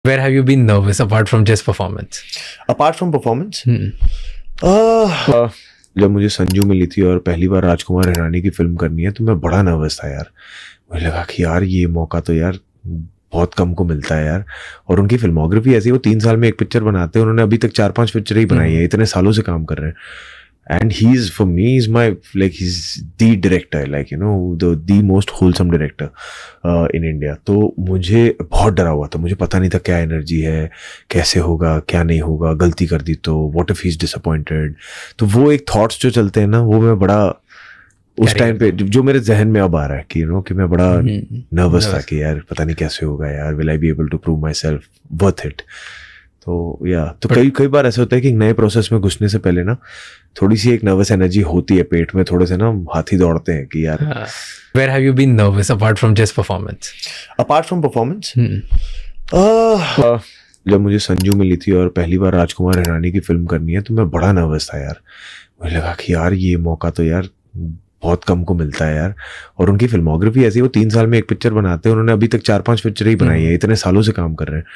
Where have you been nervous apart from just performance? Apart from performance, जब मुझे संजू मिली थी और पहली बार राजकुमार हिरानी की फिल्म करनी है तो मैं बड़ा नर्वस था यार। मुझे लगा कि यार ये मौका तो यार बहुत कम को मिलता है यार। और उनकी फिल्मोग्राफी ऐसी, वो 3 साल में एक पिक्चर बनाते हैं, उन्होंने अभी तक 4-5 पिक्चर ही बनाई है, इतने सालों से काम कर रहे हैं। And he's, for me, is my, like, he's the director, like, you know, the most wholesome director in India. तो मुझे बहुत डरा हुआ था, मुझे पता नहीं था क्या एनर्जी है, कैसे होगा, क्या नहीं होगा, गलती कर दी तो what if he's disappointed। तो वो एक थॉट्स जो चलते हैं ना, वो मैं बड़ा उस टाइम पे जो मेरे जहन में अब आ रहा है कि कि मैं बड़ा नर्वस था कि यार पता नहीं कैसे होगा यार, will I be able to prove myself worth it। तो कई बार ऐसा होता है कि नए प्रोसेस में घुसने से पहले ना थोड़ी सी एक नर्वस एनर्जी होती है पेट में, थोड़े से ना हाथी दौड़ते हैं कि यार। Where have you been nervous apart from just performance? Apart from performance, जब मुझे संजू मिली थी और पहली बार राजकुमार हिरानी की फिल्म करनी है तो मैं बड़ा नर्वस था यार। मुझे लगा कि यार ये मौका तो यार बहुत कम को मिलता है यार। और उनकी फिल्मोग्राफी ऐसी, वो 3 साल में एक पिक्चर बनाते हैं, उन्होंने अभी तक 4-5 पिक्चर ही बनाई है, इतने सालों से काम कर रहे हैं।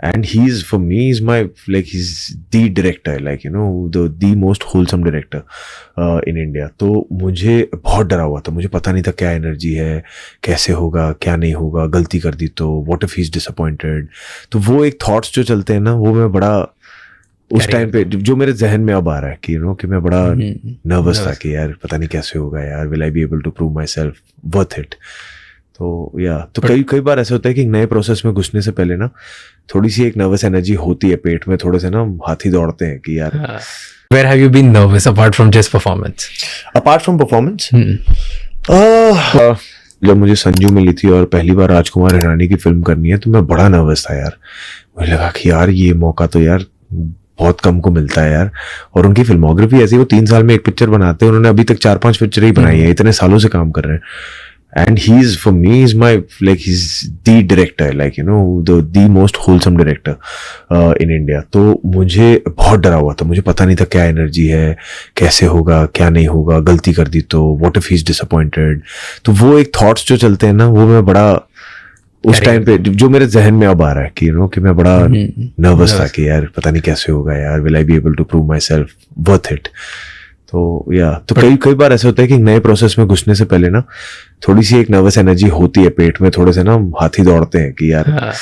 And he's, for me, is my, like, he's the director, like, you know, the most wholesome director in India। तो मुझे बहुत डरा हुआ था, मुझे पता नहीं था क्या एनर्जी है, कैसे होगा, क्या नहीं होगा, गलती कर दी तो what if he's disappointed। तो वो एक थॉट्स जो चलते हैं ना, वो मैं बड़ा उस टाइम पे जो मेरे जहन में अब आ रहा है कि कि मैं बड़ा नर्वस था कि यार पता नहीं कैसे होगा यार, will I be able to prove myself worth it। तो कई बार ऐसा होता है कि नए प्रोसेस में घुसने से पहले ना थोड़ी सी एक नर्वस एनर्जी होती है पेट में, थोड़े से ना हाथी दौड़ते हैं कि यार। Where have you been nervous apart from just performance? Apart from performance, जब मुझे संजू मिली थी और पहली बार राजकुमार हिरानी की फिल्म करनी है तो मैं बड़ा नर्वस था यार। मुझे लगा कि यार ये मौका तो यार बहुत कम को मिलता है यार। और उनकी फिल्मोग्राफी ऐसी, वो 3 साल में एक पिक्चर बनाते हैं, उन्होंने अभी तक 4-5 पिक्चर ही बनाई है, इतने सालों से काम कर रहे हैं। And he's, for me, is my, like, he's the director, like, you know, the most wholesome director in India। तो मुझे बहुत डरा हुआ था, मुझे पता नहीं था क्या एनर्जी है, कैसे होगा, क्या नहीं होगा, गलती कर दी तो what if he's disappointed। तो वो एक थॉट्स जो चलते हैं ना, वो मैं बड़ा उस टाइम पे जो मेरे जहन में अब आ रहा है कि मैं बड़ा नर्वस था कि यार पता नहीं कैसे होगा यार, will I be able to prove myself worth it। तो कई बार ऐसा होता है कि नए प्रोसेस में घुसने से पहले ना थोड़ी सी एक नर्वस एनर्जी होती है पेट में, थोड़े से ना हाथी दौड़ते हैं कि यार।